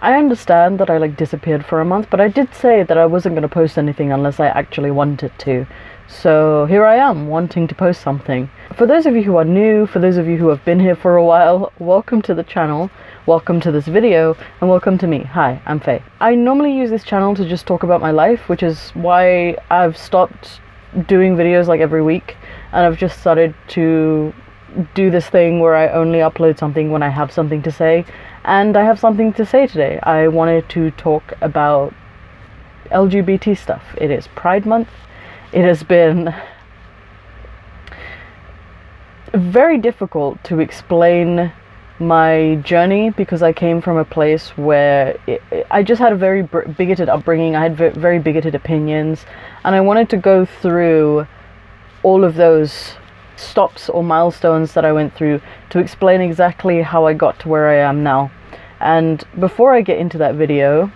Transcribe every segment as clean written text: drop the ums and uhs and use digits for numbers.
I understand that I disappeared for a month, but I did say that I wasn't going to post anything unless I actually wanted to. So here I am, wanting to post something. For those of you who are new, for those of you who have been here for a while, welcome to the channel, welcome to this video, and welcome to me. Hi, I'm Faye. I normally use this channel to just talk about my life, which is why I've stopped doing videos every week, and I've just started to do this thing where I only upload something when I have something to say. And I have something to say today. I wanted to talk about LGBT stuff. It is Pride Month. It has been very difficult to explain my journey because I came from a place where I just had a very bigoted upbringing. I had very bigoted opinions, and I wanted to go through all of those stops or milestones that I went through to explain exactly how I got to where I am now. And before I get into that video,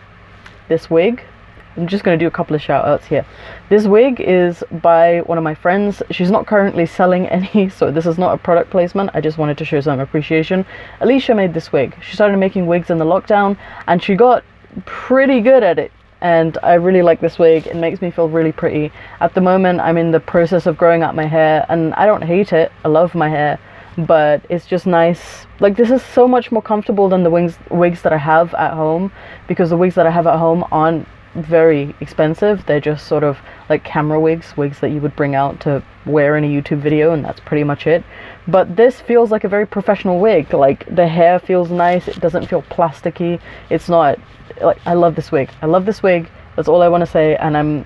this wig, I'm just going to do a couple of shout outs here. This wig is by one of my friends. She's not currently selling any, so this is not a product placement. I just wanted to show some appreciation. Alicia made this wig. She started making wigs in the lockdown and she got pretty good at it. And I really like this wig. It makes me feel really pretty. At the moment, I'm in the process of growing out my hair, and I don't hate it. I love my hair, but it's just nice. This is so much more comfortable than the wigs that I have at home, because the wigs that I have at home aren't very expensive. They're just sort of camera wigs that you would bring out to wear in a YouTube video, and that's pretty much it. But this feels like a very professional wig. The hair feels nice. It doesn't feel plasticky. It's not I love this wig. I love this wig. That's all I want to say, and I'm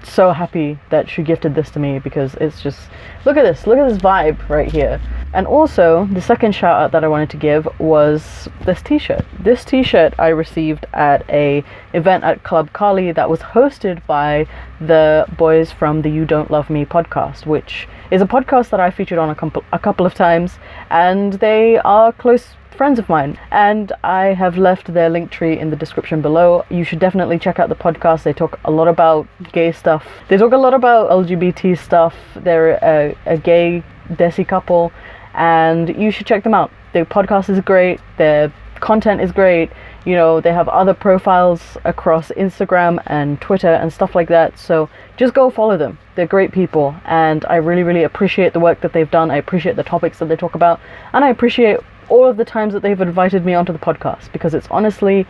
so happy that she gifted this to me, because it's just, look at this vibe right here. And also, the second shout out that I wanted to give was this t-shirt. This t-shirt I received at a event at Club Kali that was hosted by the boys from the You Don't Love Me podcast, which is a podcast that I featured on a couple of times, and they are close friends of mine, and I have left their link tree in the description below. You should definitely check out the podcast. They talk a lot about gay stuff. They talk a lot about LGBT stuff. They're a gay desi couple, and you should check them out. Their podcast is great. Their content is great. You know, they have other profiles across Instagram and Twitter and stuff like that. So just go follow them. They're great people, and I really, really appreciate the work that they've done. I appreciate the topics that they talk about, and I appreciate all of the times that they've invited me onto the podcast, because it's honestly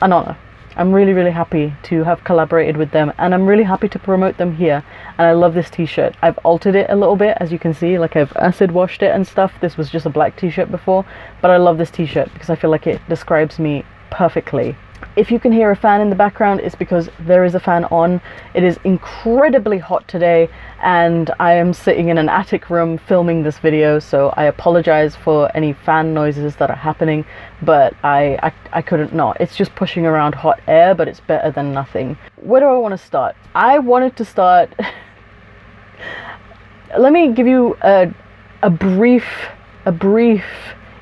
an honor. I'm really, really happy to have collaborated with them, and I'm really happy to promote them here. And I love this t-shirt. I've altered it a little bit, as you can see. I've acid washed it and stuff. This was just a black t-shirt before, but I love this t-shirt because I feel like it describes me perfectly. If you can hear a fan in the background, it's because there is a fan on. It is incredibly hot today, and I am sitting in an attic room filming this video, so I apologize for any fan noises that are happening, but I couldn't not. It's just pushing around hot air, but it's better than nothing. Where do I want to start? I wanted to start... Let me give you a brief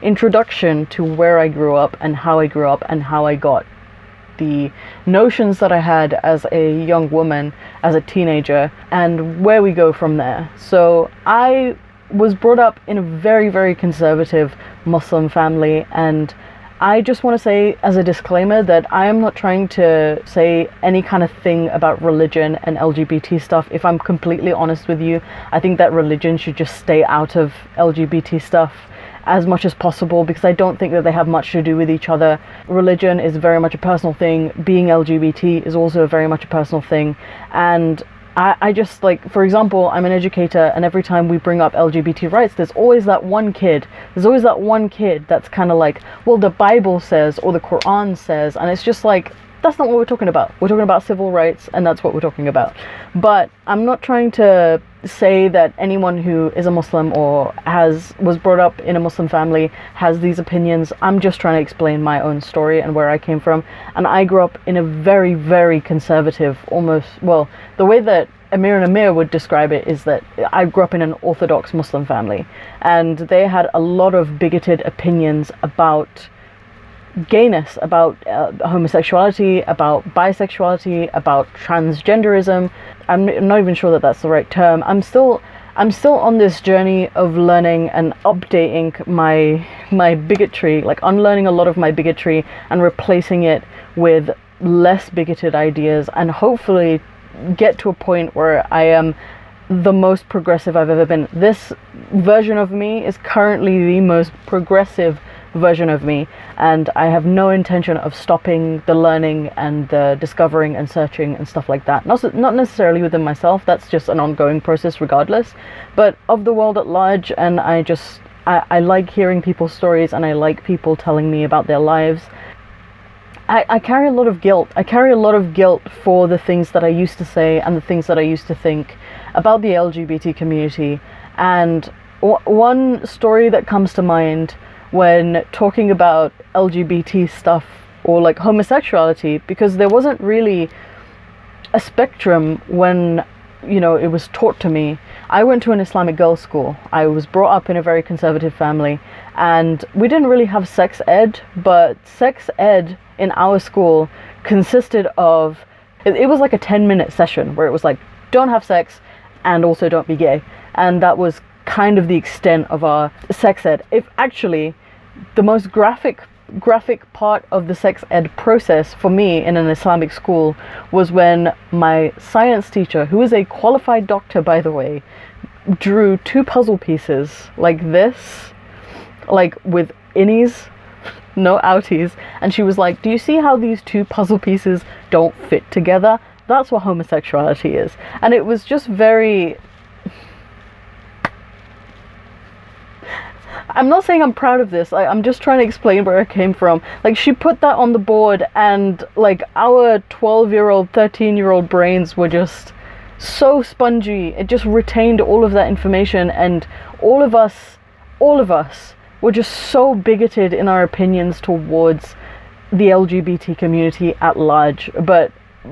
introduction to where I grew up and how I grew up and how I got the notions that I had as a young woman, as a teenager, and where we go from there. So I was brought up in a very, very conservative Muslim family, and I just want to say as a disclaimer that I am not trying to say any kind of thing about religion and LGBT stuff. If I'm completely honest with you, I think that religion should just stay out of LGBT stuff as much as possible, because I don't think that they have much to do with each other. Religion is very much a personal thing. Being LGBT is also very much a personal thing. And I just, for example, I'm an educator, and every time we bring up LGBT rights, there's always that one kid that's kind of well, the Bible says, or the Quran says, and it's just that's not what we're talking about. We're talking about civil rights, and that's what we're talking about. But I'm not trying to say that anyone who is a Muslim or was brought up in a Muslim family has these opinions. I'm just trying to explain my own story and where I came from. And I grew up in a very, very conservative, the way that Amir and Amir would describe it is that I grew up in an Orthodox Muslim family, and they had a lot of bigoted opinions about gayness, about homosexuality, about bisexuality, about transgenderism. I'm not even sure that that's the right term. I'm still I'm still on this journey of learning and updating my bigotry, like unlearning a lot of my bigotry and replacing it with less bigoted ideas, and hopefully get to a point where I am the most progressive I've ever been. This version of me is currently the most progressive version of me, and I have no intention of stopping the learning and the discovering and searching and stuff like that. Not necessarily within myself, that's just an ongoing process regardless, but of the world at large. And I like hearing people's stories, and I like people telling me about their lives. I carry a lot of guilt. I carry a lot of guilt for the things that I used to say and the things that I used to think about the LGBT community. And one story that comes to mind when talking about LGBT stuff, or like homosexuality, because there wasn't really a spectrum when, you know, it was taught to me. I went to an Islamic girls' school. I was brought up in a very conservative family, and we didn't really have sex ed, but sex ed in our school consisted of, it was like a 10-minute session where it was like, don't have sex and also don't be gay. And that was kind of the extent of our sex ed. If actually the most graphic part of the sex ed process for me in an Islamic school was when my science teacher, who is a qualified doctor by the way, drew 2 puzzle pieces like this, like with innies, no outies, and she was like, do you see how these 2 puzzle pieces don't fit together? That's what homosexuality is. And it was just very, I'm not saying I'm proud of this, I'm just trying to explain where it came from. Like, she put that on the board, and like our 12-year-old, 13-year-old brains were just so spongy. It just retained all of that information, and all of us were just so bigoted in our opinions towards the LGBT community at large. But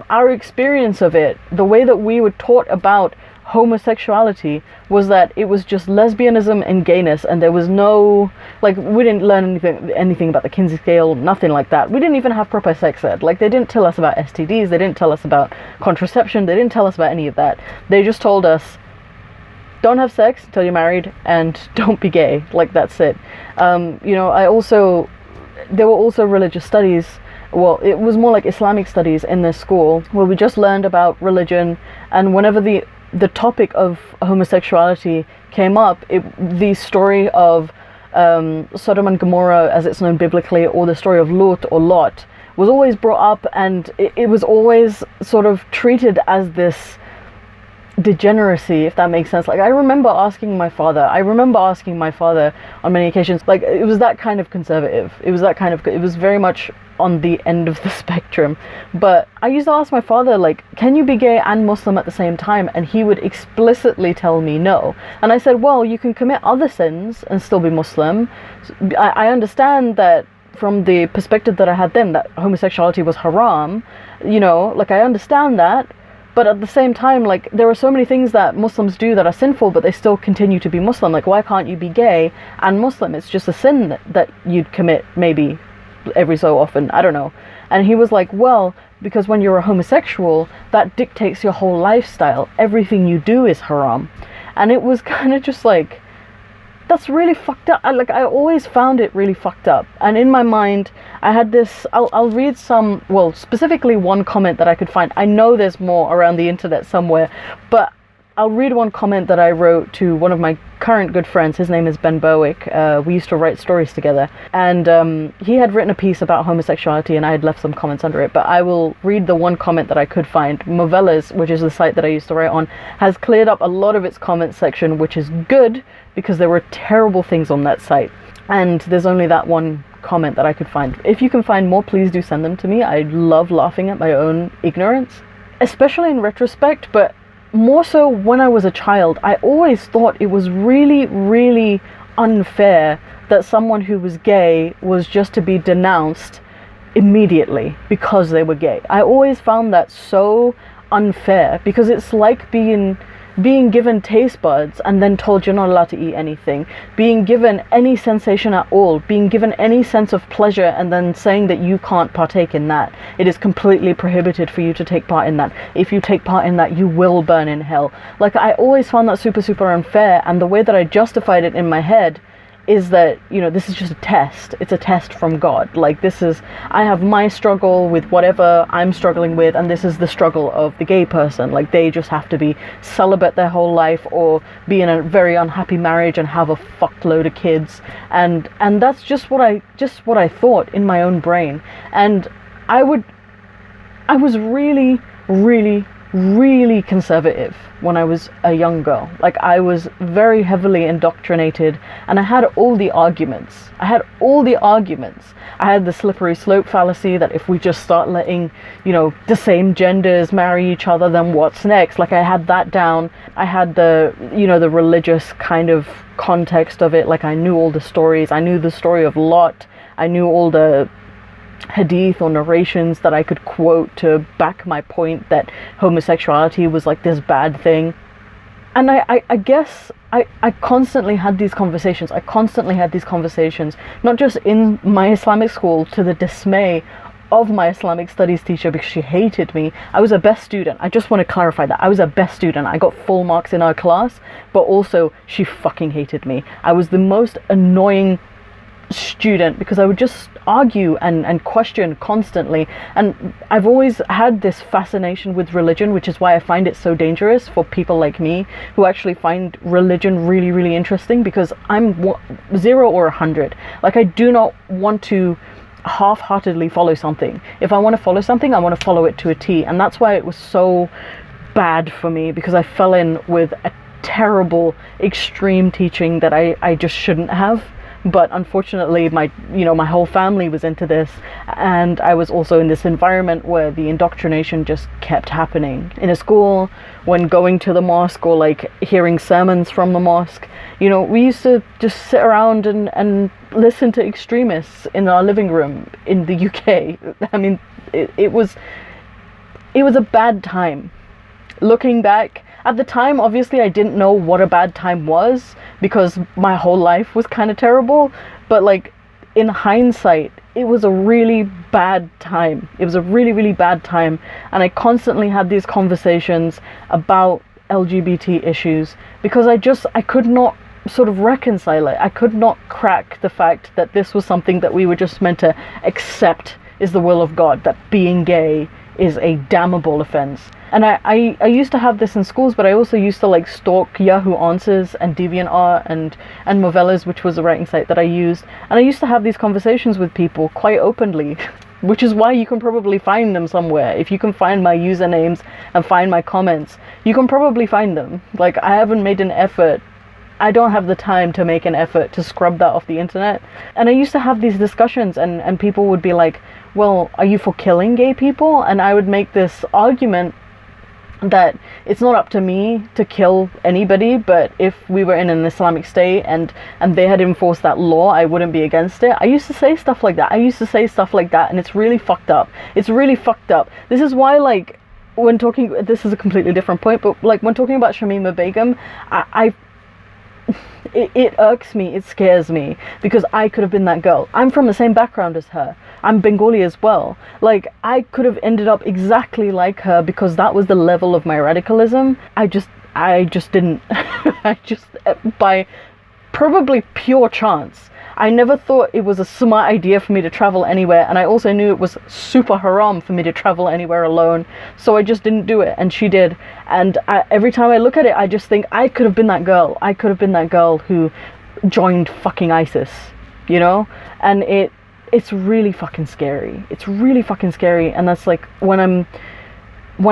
our experience of it, the way that we were taught about homosexuality, was that it was just lesbianism and gayness, and there was no, like, we didn't learn anything about the Kinsey scale, nothing like that. We didn't even have proper sex ed. Like, they didn't tell us about STDs, they didn't tell us about contraception, they didn't tell us about any of that. They just told us, don't have sex until you're married, and don't be gay. Like, that's it. You know, there were also religious studies. Well, it was more like Islamic studies in this school, where we just learned about religion, and whenever the topic of homosexuality came up, the story of Sodom and Gomorrah, as it's known biblically, or the story of Lut or Lot, was always brought up, and it was always sort of treated as this degeneracy, if that makes sense. Like, I remember asking my father on many occasions, like, it was that kind of conservative, it was very much on the end of the spectrum. But I used to ask my father, like, can you be gay and Muslim at the same time? And he would explicitly tell me no. And I said, well, you can commit other sins and still be Muslim. I understand that from the perspective that I had then, that homosexuality was haram, you know, like, I understand that. But at the same time, like, there are so many things that Muslims do that are sinful, but they still continue to be Muslim. Like, why can't you be gay and Muslim? It's just a sin that you'd commit maybe every so often. I don't know. And he was like, well, because when you're a homosexual, that dictates your whole lifestyle. Everything you do is haram. And it was kind of just like, that's really fucked up. I always found it really fucked up. And in my mind, I had this, I'll read some, well, specifically one comment that I could find. I know there's more around the internet somewhere, but I'll read one comment that I wrote to one of my current good friends. His name is Ben Berwick. We used to write stories together, and he had written a piece about homosexuality, and I had left some comments under it, but I will read the one comment that I could find. Movellas, which is the site that I used to write on, has cleared up a lot of its comment section, which is good, because there were terrible things on that site, and there's only that one comment that I could find. If you can find more, please do send them to me. I love laughing at my own ignorance, especially in retrospect, but more so when I was a child. I always thought it was really, really unfair that someone who was gay was just to be denounced immediately because they were gay. I always found that so unfair, because it's like being being given taste buds and then told you're not allowed to eat anything, being given any sensation at all, being given any sense of pleasure and then saying that you can't partake in that. It is completely prohibited for you to take part in that. If you take part in that, you will burn in hell. Like, I always found that super, super unfair, and the way that I justified it in my head is that, you know, this is just a test. It's a test from God. Like, this is, I have my struggle with whatever I'm struggling with, and this is the struggle of the gay person. Like, they just have to be celibate their whole life or be in a very unhappy marriage and have a fuckload of kids. And that's just what I thought in my own brain. And I was really, really, really conservative when I was a young girl. Like, I was very heavily indoctrinated, and I had all the arguments. I had the slippery slope fallacy that if we just start letting, you know, the same genders marry each other, then what's next? Like, I had that down. I had the, you know, the religious kind of context of it. Like, I knew all the stories. I knew the story of Lot. I knew all the hadith or narrations that I could quote to back my point that homosexuality was like this bad thing. And I guess I constantly had these conversations. Not just in my Islamic school, to the dismay of my Islamic studies teacher, because she hated me. I was a best student. I just want to clarify that. I was a best student. I got full marks in our class, but also she fucking hated me. I was the most annoying student because I would just argue and question constantly. And I've always had this fascination with religion, which is why I find it so dangerous for people like me who actually find religion really, really interesting, because I'm 0 or 100. Like, I do not want to half-heartedly follow something. If I want to follow something, I want to follow it to a T. And that's why it was so bad for me, because I fell in with a terrible extreme teaching that I just shouldn't have. But unfortunately, my whole family was into this, and I was also in this environment where the indoctrination just kept happening. In a school, when going to the mosque or like hearing sermons from the mosque, you know, we used to just sit around and listen to extremists in our living room in the UK. I mean, it was a bad time. Looking back, at the time, obviously, I didn't know what a bad time was, because my whole life was kind of terrible. But like, in hindsight, it was a really bad time. It was a really, really bad time. And I constantly had these conversations about LGBT issues because I could not sort of reconcile it. I could not crack the fact that this was something that we were just meant to accept is the will of God, that being gay is a damnable offense. And I used to have this in schools, but I also used to like stalk Yahoo Answers and DeviantArt and Movellas, which was a writing site that I used. And I used to have these conversations with people quite openly, which is why you can probably find them somewhere. If you can find my usernames and find my comments, you can probably find them. Like, I haven't made an effort. I don't have the time to make an effort to scrub that off the internet. And I used to have these discussions, and people would be like, well, are you for killing gay people? And I would make this argument that it's not up to me to kill anybody, but if we were in an Islamic state and they had enforced that law, I wouldn't be against it. I used to say stuff like that. And it's really fucked up. This is why, like, when talking, this is a completely different point, but like when talking about Shamima Begum, it irks me, it scares me, because I could have been that girl. I'm from the same background as her. I'm Bengali as well. Like, I could have ended up exactly like her because that was the level of my radicalism. I just didn't. By probably pure chance, I never thought it was a smart idea for me to travel anywhere, and I also knew it was super haram for me to travel anywhere alone, so I just didn't do it, and she did. And every time I look at it, I just think, I could have been that girl. I could have been that girl who joined fucking ISIS, you know? And it's really fucking scary. It's really fucking scary. And that's like, when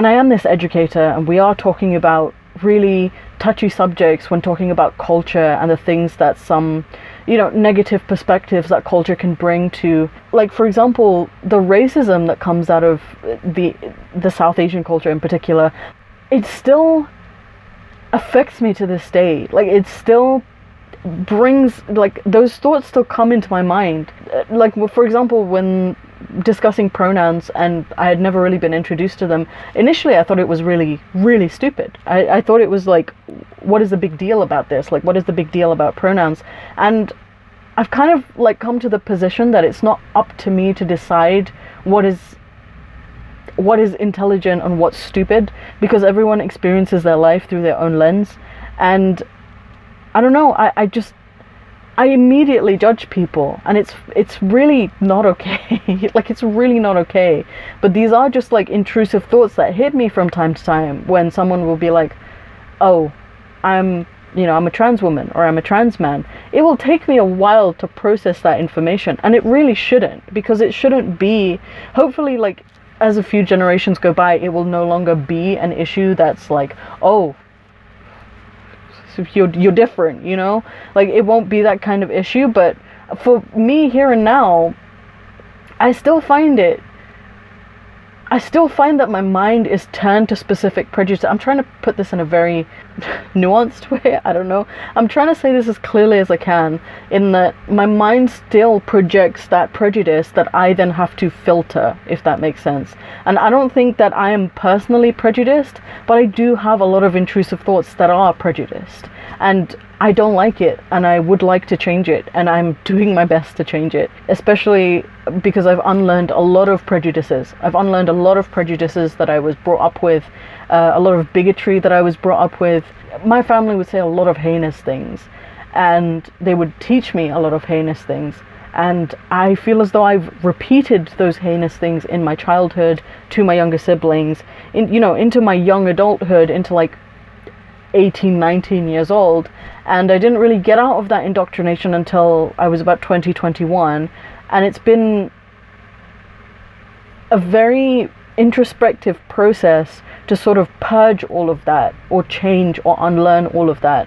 I am this educator and we are talking about really touchy subjects, when talking about culture and the things that some, you know, negative perspectives that culture can bring to, like, for example, the racism that comes out of the South Asian culture in particular, it still affects me to this day. Like, it still brings, like, those thoughts still come into my mind. Like, for example, when discussing pronouns, and I had never really been introduced to them. Initially, I thought it was really, really stupid. I thought it was like, what is the big deal about this? Like, what is the big deal about pronouns? And I've kind of like come to the position that it's not up to me to decide what is intelligent and what's stupid, because everyone experiences their life through their own lens. And I don't know, I immediately judge people, and it's really not okay. Like, it's really not okay. But these are just like intrusive thoughts that hit me from time to time, when someone will be like, oh, I'm a trans woman, or I'm a trans man. It will take me a while to process that information, and it really shouldn't, because it shouldn't be, hopefully, like, as a few generations go by, it will no longer be an issue that's like, oh, you're different, you know? Like, it won't be that kind of issue. But for me, here and now, I still find that my mind is turned to specific prejudice. I'm trying to put this in a very nuanced way. I don't know. I'm trying to say this as clearly as I can, in that my mind still projects that prejudice that I then have to filter, if that makes sense. And I don't think that I am personally prejudiced, but I do have a lot of intrusive thoughts that are prejudiced. And I don't like it, and I would like to change it, and I'm doing my best to change it, especially because I've unlearned a lot of prejudices. I've unlearned a lot of prejudices that I was brought up with, a lot of bigotry that I was brought up with. My family would say a lot of heinous things, and they would teach me a lot of heinous things, and I feel as though I've repeated those heinous things in my childhood to my younger siblings, into my young adulthood, into like 18, 19 years old. And I didn't really get out of that indoctrination until I was about 20, 21. And it's been a very introspective process to sort of purge all of that, or change or unlearn all of that.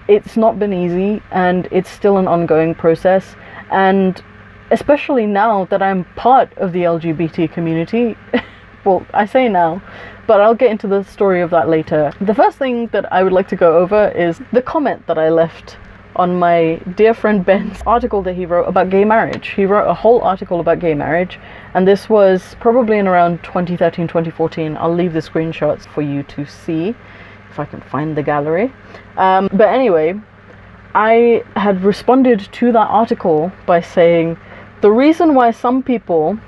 It's not been easy, and it's still an ongoing process. And especially now that I'm part of the LGBT community, well, I say now, but I'll get into the story of that later. The first thing that I would like to go over is the comment that I left on my dear friend Ben's article that he wrote about gay marriage. He wrote a whole article about gay marriage, and this was probably in around 2013, 2014. I'll leave the screenshots for you to see, if I can find the gallery. But anyway, I had responded to that article by saying, the reason why some people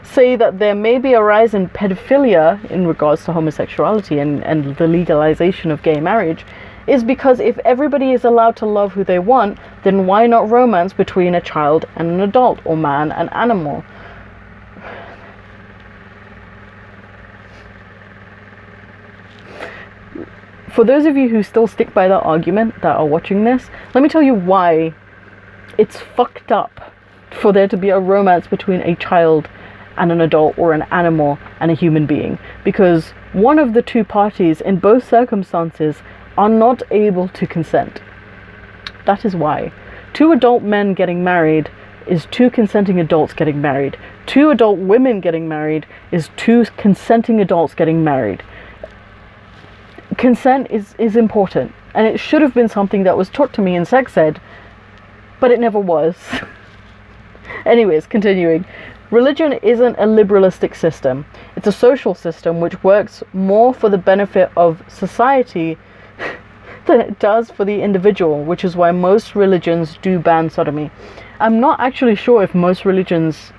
say that there may be a rise in pedophilia in regards to homosexuality and the legalization of gay marriage is because if everybody is allowed to love who they want, then why not romance between a child and an adult, or man and animal? For those of you who still stick by that argument, that are watching this, let me tell you why it's fucked up for there to be a romance between a child and an adult, or an animal and a human being. Because one of the two parties in both circumstances are not able to consent. That is why. Two adult men getting married is two consenting adults getting married. Two adult women getting married is two consenting adults getting married. Consent is important, and it should have been something that was taught to me in sex ed, but it never was. Anyways, continuing. Religion isn't a liberalistic system. It's a social system which works more for the benefit of society than it does for the individual, which is why most religions do ban sodomy. I'm not actually sure if most religions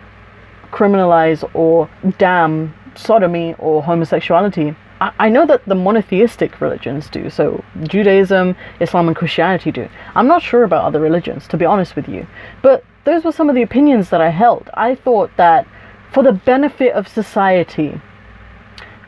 criminalize or damn sodomy or homosexuality. I know that the monotheistic religions do, so Judaism, Islam and Christianity do. I'm not sure about other religions, to be honest with you. But those were some of the opinions that I held. I thought that for the benefit of society,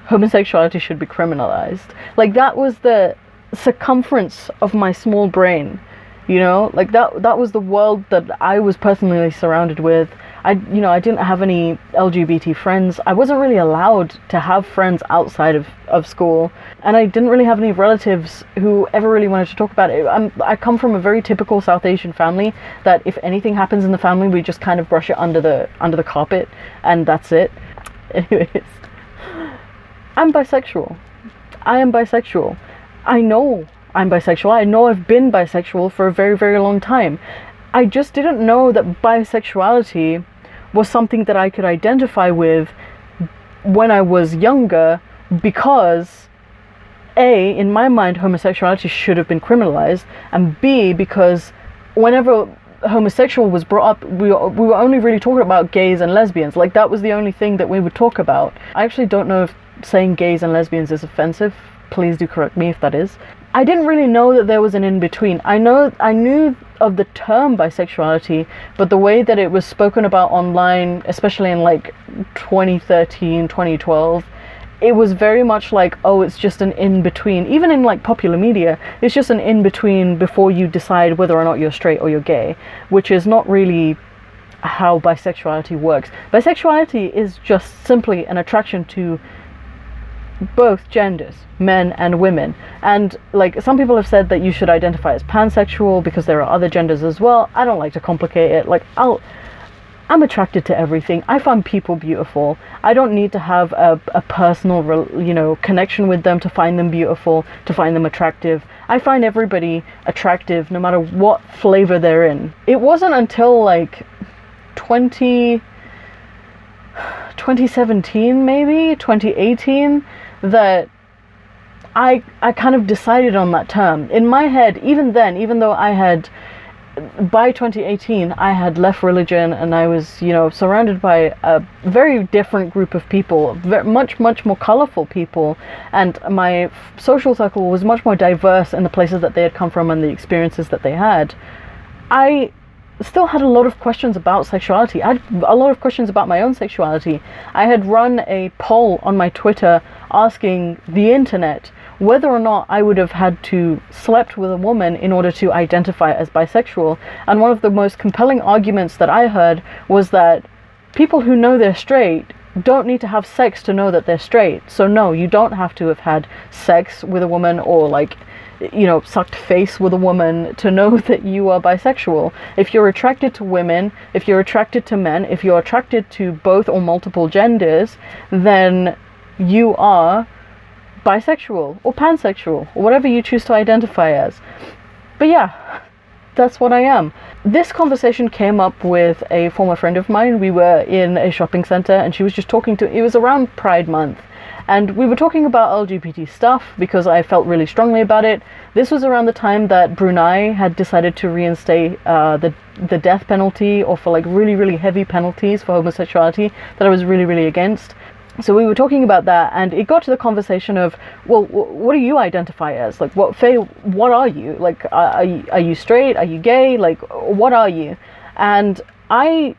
homosexuality should be criminalized. Like, that was the circumference of my small brain, you know? Like, that was the world that I was personally surrounded with. I didn't have any LGBT friends. I wasn't really allowed to have friends outside of school, and I didn't really have any relatives who ever really wanted to talk about it. I come from a very typical South Asian family that if anything happens in the family, we just kind of brush it under the carpet, and that's it. Anyways, I'm bisexual. I am bisexual. I know I'm bisexual. I know I've been bisexual for a very, very long time. I just didn't know that bisexuality was something that I could identify with when I was younger, because A, in my mind, homosexuality should have been criminalized, and B, because whenever homosexual was brought up, we were only really talking about gays and lesbians. Like, that was the only thing that we would talk about. I actually don't know if saying gays and lesbians is offensive. Please do correct me if that is. I didn't really know that there was an in-between. I knew of the term bisexuality, but the way that it was spoken about online, especially in like 2013, 2012, it was very much like, oh, it's just an in-between. Even in like popular media, it's just an in-between before you decide whether or not you're straight or you're gay, which is not really how bisexuality works. Bisexuality is just simply an attraction to both genders, men and women. And like, some people have said that you should identify as pansexual because there are other genders as well. I don't like to complicate it. Like, I'm attracted to everything. I find people beautiful. I don't need to have a personal, connection with them to find them beautiful, to find them attractive. I find everybody attractive no matter what flavor they're in. It wasn't until like 2017, maybe 2018, that I kind of decided on that term. In my head, even then, even though by 2018, I had left religion and I was, surrounded by a very different group of people, much more colorful people, and my social circle was much more diverse in the places that they had come from and the experiences that they had. I still had a lot of questions about sexuality. I had a lot of questions about my own sexuality. I had run a poll on my Twitter asking the internet whether or not I would have had to slept with a woman in order to identify as bisexual. And one of the most compelling arguments that I heard was that people who know they're straight don't need to have sex to know that they're straight. So no, you don't have to have had sex with a woman or sucked face with a woman to know that you are bisexual. If you're attracted to women, if you're attracted to men, if you're attracted to both or multiple genders, then you are bisexual or pansexual or whatever you choose to identify as. But yeah, that's what I am. This conversation came up with a former friend of mine. We were in a shopping center and she was just it was around Pride Month. And we were talking about LGBT stuff because I felt really strongly about it. This was around the time that Brunei had decided to reinstate the death penalty, or for like really, really heavy penalties for homosexuality that I was really, really against. So we were talking about that, and it got to the conversation of, well, what do you identify as? Like, Faye, what are you? Like, are you straight? Are you gay? Like, what are you? And I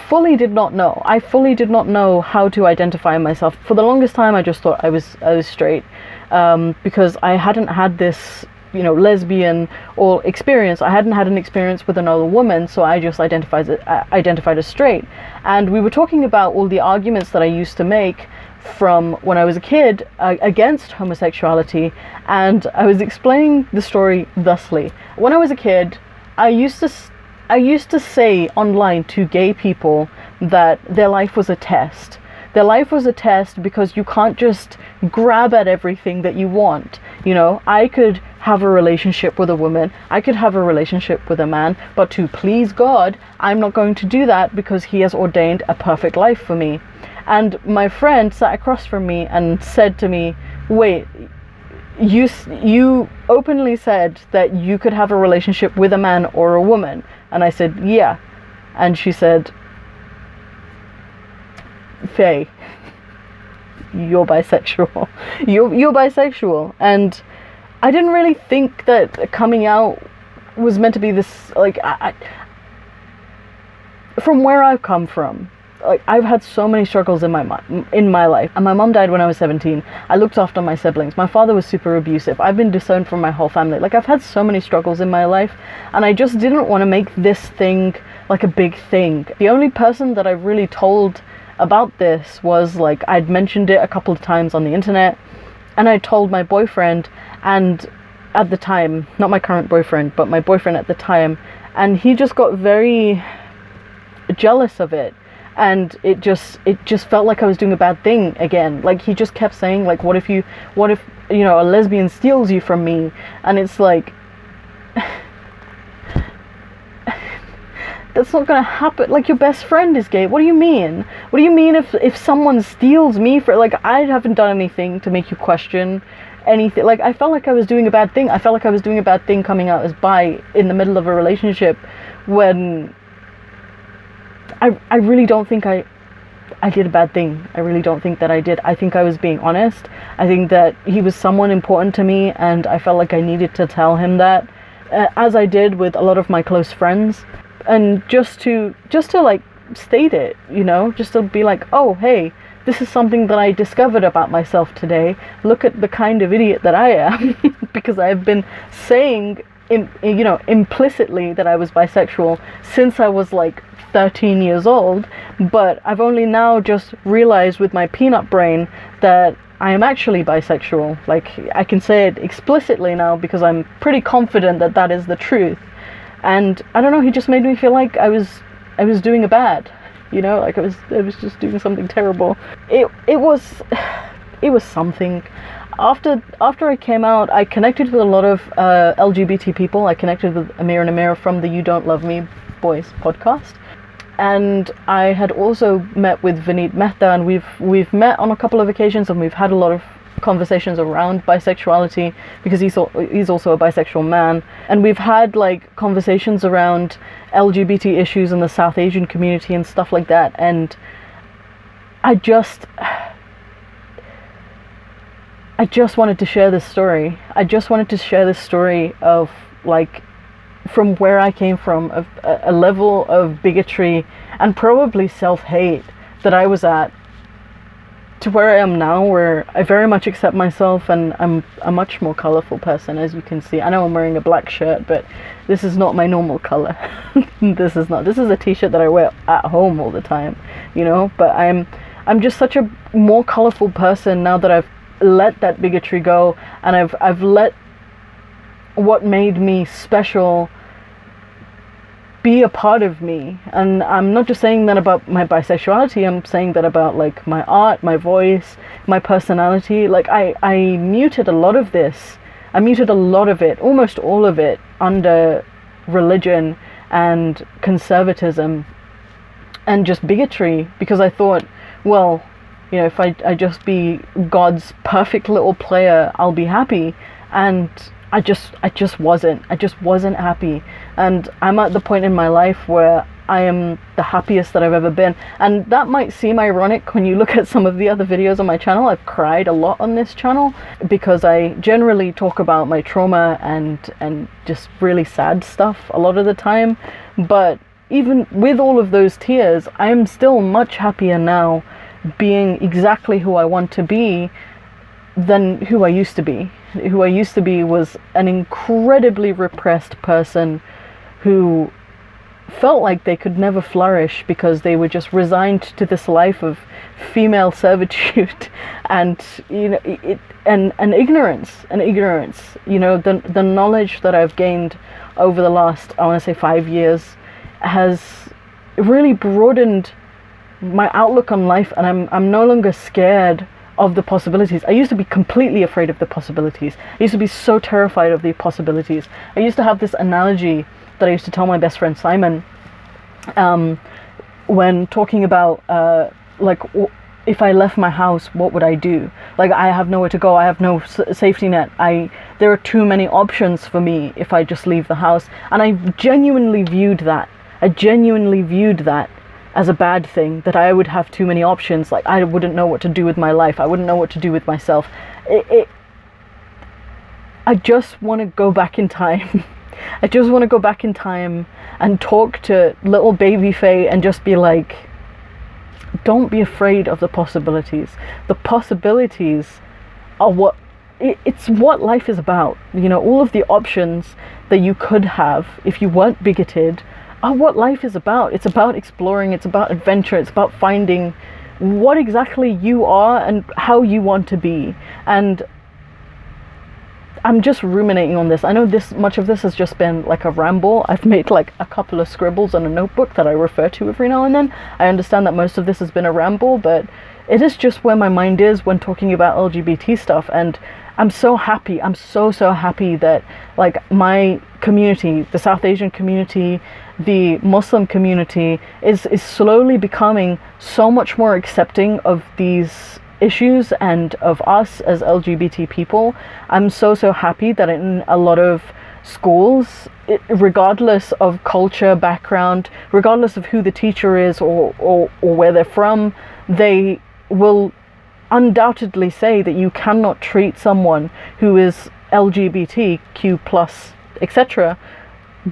fully did not know. I fully did not know how to identify myself. For the longest time, I just thought I was straight, because I hadn't had this, lesbian or experience. I hadn't had an experience with another woman, so I just identified as straight. And we were talking about all the arguments that I used to make from when I was a kid against homosexuality, and I was explaining the story thusly. When I was a kid, I used to say online to gay people that their life was a test. Their life was a test because you can't just grab at everything that you want. I could have a relationship with a woman, I could have a relationship with a man, but to please God, I'm not going to do that because he has ordained a perfect life for me. And my friend sat across from me and said to me, wait, you openly said that you could have a relationship with a man or a woman. And I said, yeah. And she said, Faye, you're bisexual. You're bisexual. And I didn't really think that coming out was meant to be this, like, from where I've come from, like, I've had so many struggles in my life. And my mom died when I was 17. I looked after my siblings. My father was super abusive. I've been disowned from my whole family. Like, I've had so many struggles in my life, and I just didn't want to make this thing like a big thing. The only person that I really told about this was, like, I'd mentioned it a couple of times on the internet, and I told my boyfriend, and at the time, not my current boyfriend, but my boyfriend at the time, and he just got very jealous of it. And it just felt like I was doing a bad thing again. Like, he just kept saying, like, what if a lesbian steals you from me? And it's like, That's not gonna happen. Like, your best friend is gay. What do you mean? What do you mean if someone steals me for, like, I haven't done anything to make you question anything. Like, I felt like I was doing a bad thing. I felt like I was doing a bad thing coming out as bi in the middle of a relationship, when I really don't think I did a bad thing. I really don't think that I did. I think I was being honest. I think that he was someone important to me, and I felt like I needed to tell him that, as I did with a lot of my close friends, and just to like state it, you know, just to be like, oh, hey, this is something that I discovered about myself today. Look at the kind of idiot that I am, because I've been saying, implicitly that I was bisexual since I was like 13 years old, but I've only now just realized with my peanut brain that I am actually bisexual. Like, I can say it explicitly now because I'm pretty confident that that is the truth. And I don't know, he just made me feel like I was doing a bad, you know, like I was just doing something terrible. It was something. After I came out, I connected with a lot of LGBT people. I connected with Amir and Amira from the You Don't Love Me Boys podcast. And I had also met with Vineet Mehta, and we've met on a couple of occasions, and we've had a lot of conversations around bisexuality, because he's also a bisexual man, and we've had like conversations around LGBT issues in the South Asian community and stuff like that. And I just wanted to share this story. I just wanted to share this story of, like, from where I came from, of a level of bigotry and probably self-hate that I was at, to where I am now, where I very much accept myself, and I'm a much more colourful person, as you can see. I know I'm wearing a black shirt, but this is not my normal colour. This is a t-shirt that I wear at home all the time, you know, but I'm just such a more colourful person now that I've let that bigotry go, and I've let what made me special be a part of me. And I'm not just saying that about my bisexuality, I'm saying that about, like, my art, my voice, my personality. Like, I muted a lot of this. I muted a lot of it, almost all of it, under religion and conservatism and just bigotry, because I thought, well, you know, if I just be God's perfect little player, I'll be happy. And I just wasn't happy. And I'm at the point in my life where I am the happiest that I've ever been. And that might seem ironic when you look at some of the other videos on my channel. I've cried a lot on this channel because I generally talk about my trauma and just really sad stuff a lot of the time. But even with all of those tears, I'm still much happier now being exactly who I want to be than who I used to be. Who I used to be was an incredibly repressed person who felt like they could never flourish because they were just resigned to this life of female servitude and, you know, and ignorance. You know, the knowledge that I've gained over the last, I want to say, 5 years has really broadened my outlook on life, and I'm no longer scared of the possibilities. I used to be completely afraid of the possibilities. I used to be so terrified of the possibilities. I used to have this analogy that I used to tell my best friend Simon when talking about like, if I left my house, what would I do? Like, I have nowhere to go. I have no safety net. There are too many options for me if I just leave the house. And I genuinely viewed that. As a bad thing, that I would have too many options. Like, I wouldn't know what to do with my life. I wouldn't know what to do with myself. I just want to go back in time. I just want to go back in time and talk to little baby Faye and just be like, don't be afraid of the possibilities. The possibilities are it's what life is about. You know, all of the options that you could have if you weren't bigoted are what life is about. It's about exploring, it's about adventure, it's about finding what exactly you are and how you want to be. And I'm just ruminating on this. I know much of this has just been like a ramble. I've made like a couple of scribbles on a notebook that I refer to every now and then. I understand that most of this has been a ramble, but it is just where my mind is when talking about LGBT stuff. And I'm so happy, I'm so happy that like my community, the South Asian community, the Muslim community is slowly becoming so much more accepting of these issues and of us as LGBT people. I'm so happy that in a lot of schools, regardless of culture, background, regardless of who the teacher is or where they're from, they will undoubtedly say that you cannot treat someone who is LGBTQ plus, etc.,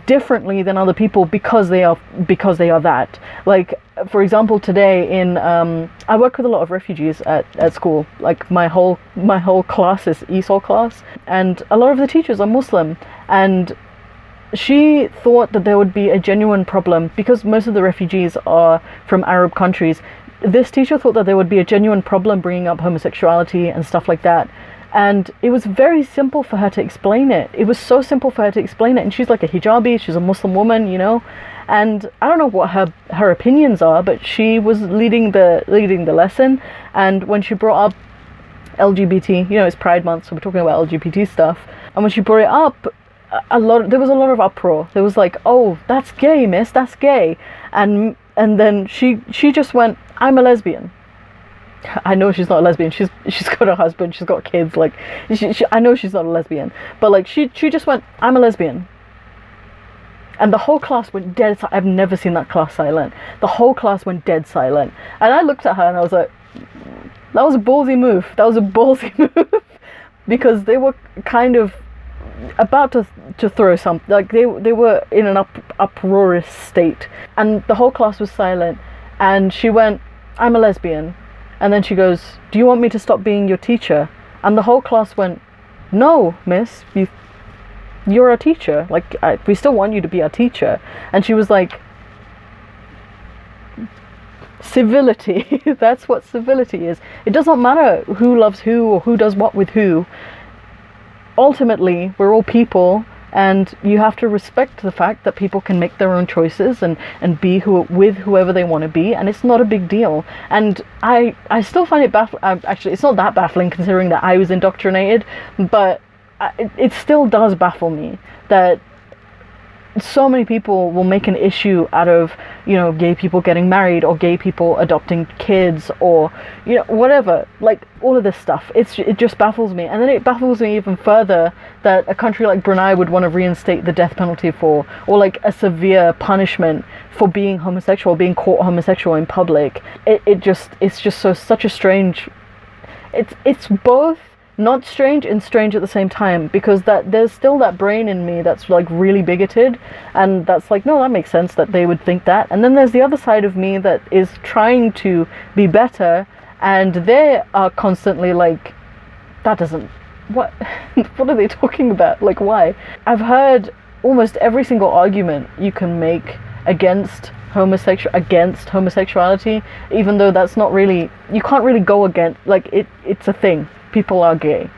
differently than other people because they are that. Like, for example, today in I work with a lot of refugees at school. Like my whole class is ESOL class, and a lot of the teachers are Muslim, and she thought that there would be a genuine problem because most of the refugees are from Arab countries. This teacher thought that there would be a genuine problem bringing up homosexuality and stuff like that. And it was very simple for her to explain it. It was so simple for her to explain it. And she's like a hijabi, she's a Muslim woman, you know. And I don't know what her opinions are, but she was leading the lesson. And when she brought up LGBT, you know, it's Pride Month, so we're talking about LGBT stuff. And when she brought it up, there was a lot of uproar. There was like, "Oh, that's gay, miss, that's gay." And then she just went, "I'm a lesbian." I know she's not a lesbian. She's got a husband. She's got kids. Like, I know she's not a lesbian. But like, she just went, "I'm a lesbian." And the whole class went dead silent. I've never seen that class silent. The whole class went dead silent. And I looked at her and I was like, that was a ballsy move. That was a ballsy move. Because they were kind of about to throw something. Like, they were in an uproarious state. And the whole class was silent. And she went, "I'm a lesbian." And then she goes, "Do you want me to stop being your teacher?" And the whole class went, "No, miss, you're a teacher. Like, we still want you to be our teacher." And she was like, civility. That's what civility is. It doesn't matter who loves who or who does what with who. Ultimately, we're all people. And you have to respect the fact that people can make their own choices and be with whoever they want to be, and it's not a big deal. And I still find it baffling. Actually, it's not that baffling considering that I was indoctrinated, but it still does baffle me that so many people will make an issue out of, you know, gay people getting married or gay people adopting kids or, you know, whatever, like all of this stuff. It just baffles me. And then it baffles me even further that a country like Brunei would want to reinstate the death penalty or like a severe punishment for being homosexual, being caught homosexual in public. It's just such a strange, it's both not strange and strange at the same time, because that there's still that brain in me that's like really bigoted, and that's like, no, that makes sense that they would think that. And then there's the other side of me that is trying to be better, and they are constantly like, that doesn't, what are they talking about? Like, why? I've heard almost every single argument you can make against homosexuality, even though that's not really, you can't really go against, like, it's a thing. People are gay,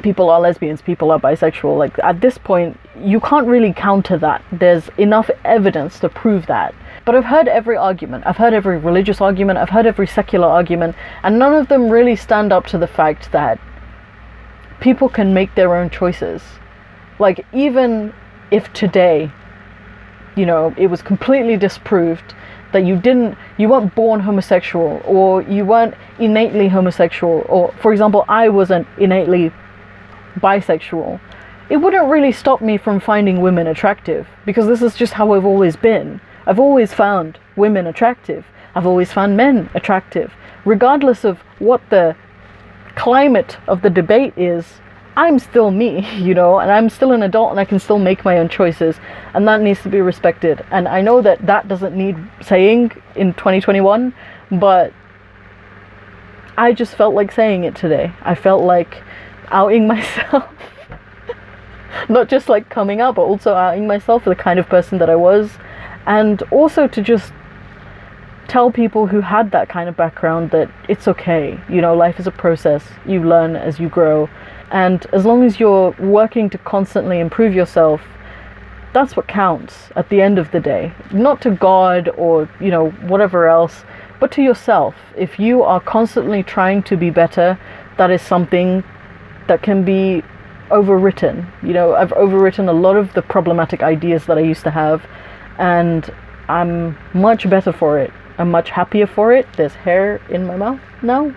people are lesbians, people are bisexual. Like, at this point, you can't really counter that. There's enough evidence to prove that. But I've heard every argument. I've heard every religious argument. I've heard every secular argument. And none of them really stand up to the fact that people can make their own choices. Like, even if today, you know, it was completely disproved that you weren't born homosexual, or you weren't innately homosexual, or, for example, I wasn't innately bisexual, it wouldn't really stop me from finding women attractive, because this is just how I've always been. I've always found women attractive. I've always found men attractive. Regardless of what the climate of the debate is, I'm still me, you know, and I'm still an adult, and I can still make my own choices, and that needs to be respected. And I know that doesn't need saying in 2021, but I just felt like saying it today. I felt like outing myself. Not just like coming out, but also outing myself for the kind of person that I was, and also to just tell people who had that kind of background that it's okay. You know, life is a process. You learn as you grow. And as long as you're working to constantly improve yourself, that's what counts at the end of the day. Not to God or, you know, whatever else, but to yourself. If you are constantly trying to be better, that is something that can be overwritten. You know, I've overwritten a lot of the problematic ideas that I used to have, and I'm much better for it. I'm much happier for it. There's hair in my mouth now.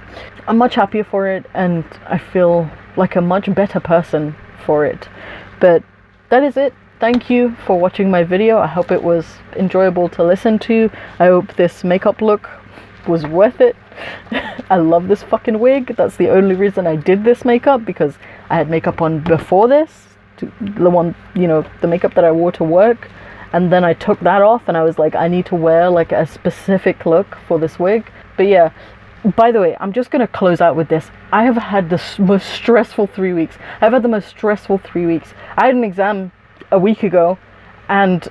I'm much happier for it, and I feel like a much better person for it. But that is it. Thank you for watching my video. I hope it was enjoyable to listen to. I hope this makeup look was worth it. I love this fucking wig. That's the only reason I did this makeup, because I had makeup on before this, the one, you know, the makeup that I wore to work, and then I took that off and I was like, I need to wear like a specific look for this wig. But yeah, by the way, I'm just gonna close out with this. I have had the most stressful 3 weeks. I've had the most stressful 3 weeks. I had an exam a week ago, and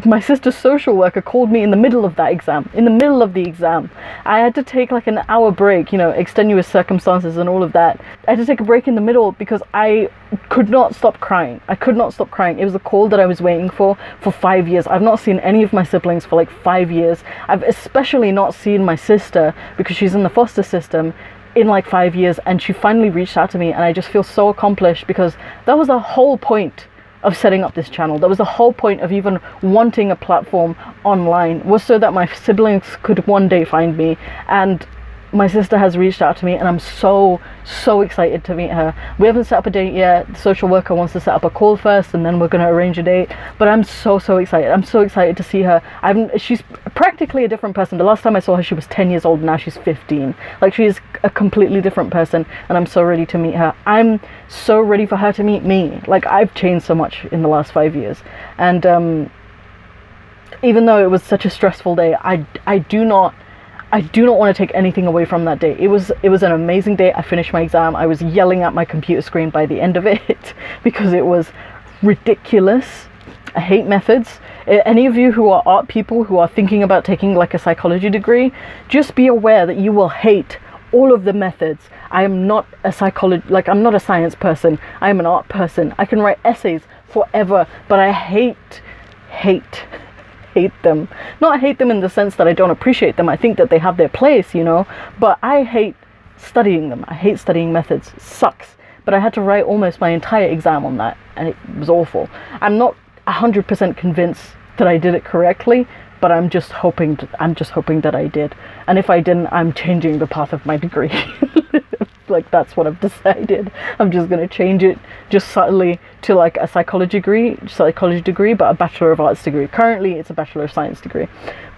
my sister's social worker called me in the middle of that exam. In the middle of the exam, I had to take like an hour break, you know, extenuous circumstances and all of that. I had to take a break in the middle because I could not stop crying. I could not stop crying. It was a call that I was waiting for 5 years. I've not seen any of my siblings for like 5 years. I've especially not seen my sister, because she's in the foster system, in like 5 years, and she finally reached out to me, and I just feel so accomplished, because that was the whole point of setting up this channel. That was the whole point of even wanting a platform online, was so that my siblings could one day find me. And my sister has reached out to me, and I'm so excited to meet her. We haven't set up a date yet. The social worker wants to set up a call first, and then we're going to arrange a date. But I'm so excited. I'm so excited to see her. She's practically a different person. The last time I saw her, she was 10 years old. Now she's 15. Like, she's a completely different person, and I'm so ready to meet her. I'm so ready for her to meet me. Like, I've changed so much in the last 5 years. And even though it was such a stressful day, I do not want to take anything away from that day. It was an amazing day. I finished my exam. I was yelling at my computer screen by the end of it because it was ridiculous. I hate methods. Any of you who are art people who are thinking about taking like a psychology degree, just be aware that you will hate all of the methods. I am not a I'm not a science person. I am an art person. I can write essays forever, but I hate them. Not hate them in the sense that I don't appreciate them. I think that they have their place, you know, but I hate studying them. I hate studying methods. It sucks. But I had to write almost my entire exam on that, and it was awful. I'm not 100% convinced that I did it correctly, but I'm just hoping that I did. And if I didn't, I'm changing the path of my degree. Like, that's what I've decided. I'm just gonna change it just subtly to like a psychology degree, but a Bachelor of Arts degree. Currently it's a Bachelor of Science degree.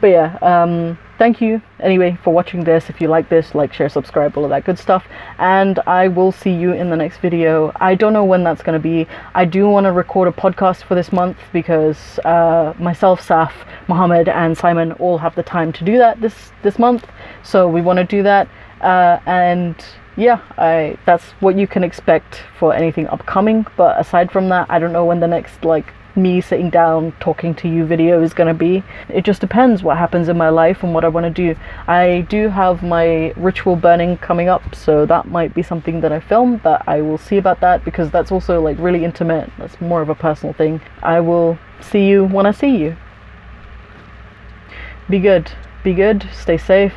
But yeah, thank you anyway for watching this. If you like this, like, share, subscribe, all of that good stuff, and I will see you in the next video. I don't know when that's going to be. I do want to record a podcast for this month, because myself, Saf, Mohammed, and Simon all have the time to do that this month, so we want to do that. And yeah, that's what you can expect for anything upcoming. But aside from that, I don't know when the next like me sitting down talking to you video is gonna be. It just depends what happens in my life and what I want to do. I do have my ritual burning coming up, so that might be something that I film, but I will see about that, because that's also like really intimate. That's more of a personal thing. I will see you when I see you. Be good, stay safe,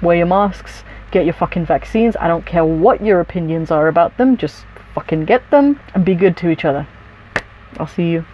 wear your masks, get your fucking vaccines. I don't care what your opinions are about them, just fucking get them, and be good to each other. I'll see you.